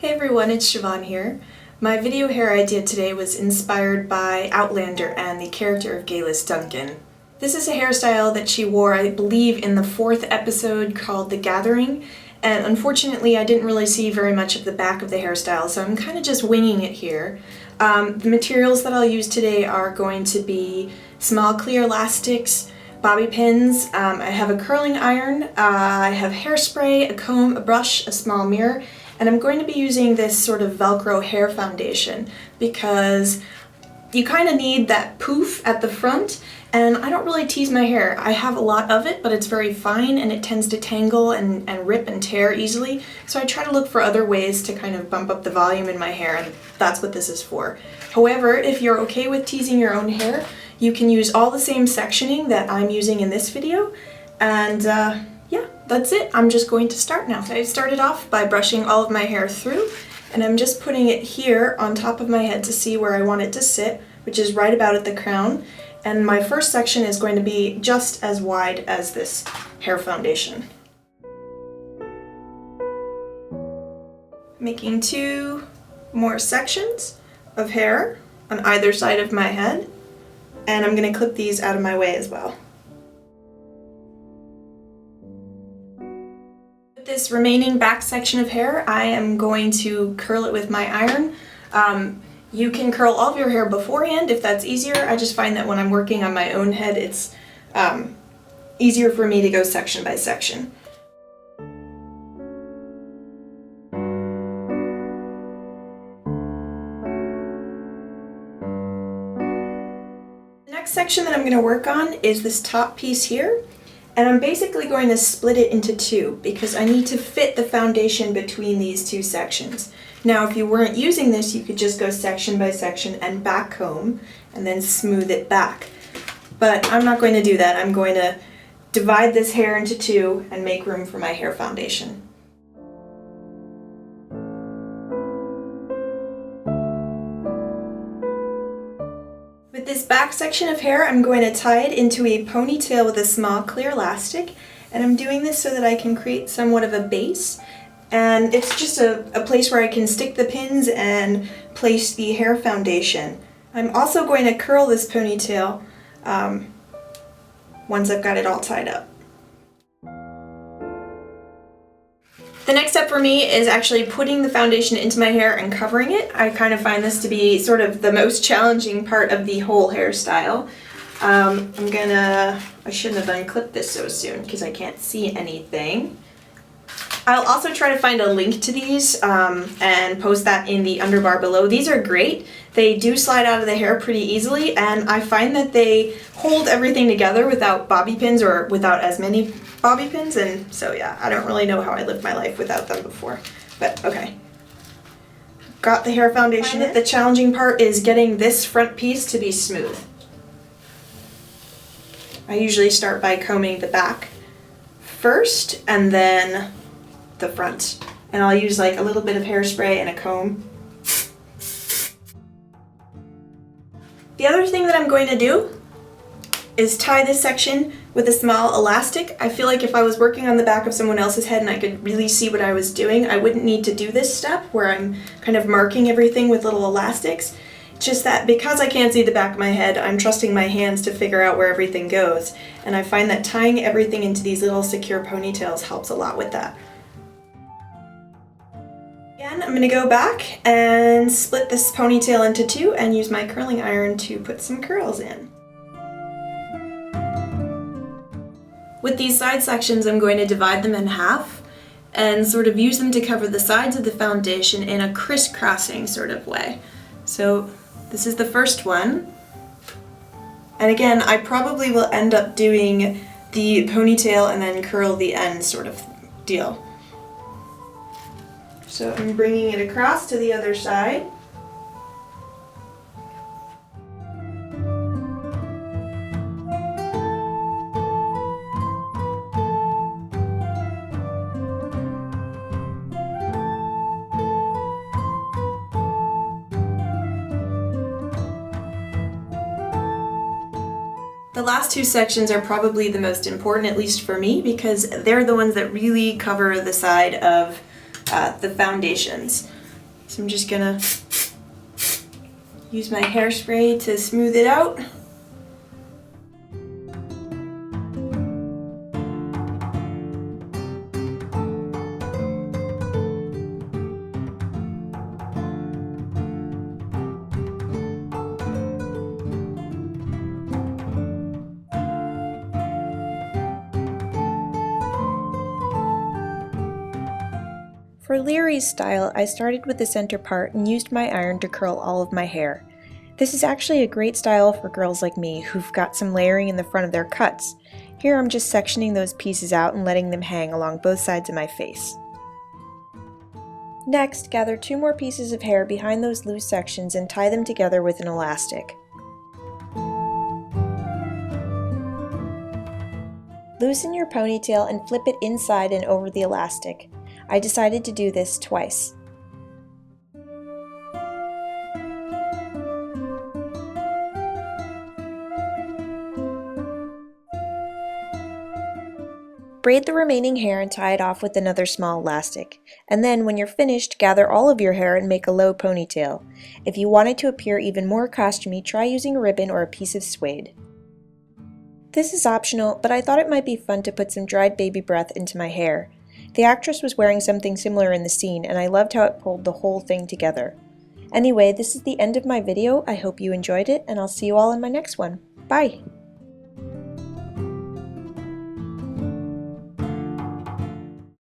Hey everyone, it's Siobhan here. My video hair idea today was inspired by Outlander and the character of Geillis Duncan. This is a hairstyle that she wore, I believe, in the 4th episode called The Gathering, and unfortunately I didn't really see very much of the back of the hairstyle, so I'm kind of just winging it here. The materials that I'll use today are going to be small clear elastics, bobby pins, I have a curling iron, I have hairspray, a comb, a brush, a small mirror, and I'm going to be using this sort of Velcro hair foundation because you kind of need that poof at the front, and I don't really tease my hair. I have a lot of it, but it's very fine and it tends to tangle and rip and tear easily, so I try to look for other ways to kind of bump up the volume in my hair, and that's what this is for. However, if you're okay with teasing your own hair, you can use all the same sectioning that I'm using in this video, and yeah, that's it. I'm just going to start now. I started off by brushing all of my hair through, and I'm just putting it here on top of my head to see where I want it to sit, which is right about at the crown. And my first section is going to be just as wide as this hair foundation. Making 2 more sections of hair on either side of my head, and I'm going to clip these out of my way as well. With this remaining back section of hair, I am going to curl it with my iron. You can curl all of your hair beforehand if that's easier. I just find that when I'm working on my own head, it's easier for me to go section by section. The next section that I'm going to work on is this top piece here. And I'm basically going to split it into 2 because I need to fit the foundation between these 2 sections. Now, if you weren't using this, you could just go section by section and back comb and then smooth it back. But I'm not going to do that. I'm going to divide this hair into 2 and make room for my hair foundation. With this back section of hair, I'm going to tie it into a ponytail with a small clear elastic, and I'm doing this so that I can create somewhat of a base, and it's just a place where I can stick the pins and place the hair foundation. I'm also going to curl this ponytail once I've got it all tied up. The next step for me is actually putting the foundation into my hair and covering it. I kind of find this to be sort of the most challenging part of the whole hairstyle. I shouldn't have unclipped this so soon because I can't see anything. I'll also try to find a link to these and post that in the underbar below. These are great. They do slide out of the hair pretty easily, and I find that they hold everything together without bobby pins or without as many bobby pins, and so yeah, I don't really know how I lived my life without them before, but okay. Got the hair foundation. The challenging part is getting this front piece to be smooth. I usually start by combing the back first and then the front, and I'll use like a little bit of hairspray and a comb. The other thing that I'm going to do is tie this section with a small elastic. I feel like if I was working on the back of someone else's head and I could really see what I was doing, I wouldn't need to do this step where I'm kind of marking everything with little elastics. It's just that because I can't see the back of my head, I'm trusting my hands to figure out where everything goes, and I find that tying everything into these little secure ponytails helps a lot with that. Again, I'm going to go back and split this ponytail into 2 and use my curling iron to put some curls in. With these side sections, I'm going to divide them in half and sort of use them to cover the sides of the foundation in a crisscrossing sort of way. So this is the first one. And again, I probably will end up doing the ponytail and then curl the end sort of deal. So I'm bringing it across to the other side. The last 2 sections are probably the most important, at least for me, because they're the ones that really cover the side of the foundations. So I'm just gonna use my hairspray to smooth it out. For Leary's style, I started with the center part and used my iron to curl all of my hair. This is actually a great style for girls like me who've got some layering in the front of their cuts. Here I'm just sectioning those pieces out and letting them hang along both sides of my face. Next, gather 2 more pieces of hair behind those loose sections and tie them together with an elastic. Loosen your ponytail and flip it inside and over the elastic. I decided to do this twice. Braid the remaining hair and tie it off with another small elastic. And then, when you're finished, gather all of your hair and make a low ponytail. If you want it to appear even more costumey, try using a ribbon or a piece of suede. This is optional, but I thought it might be fun to put some dried baby breath into my hair. The actress was wearing something similar in the scene, and I loved how it pulled the whole thing together. Anyway, this is the end of my video. I hope you enjoyed it, and I'll see you all in my next one. Bye!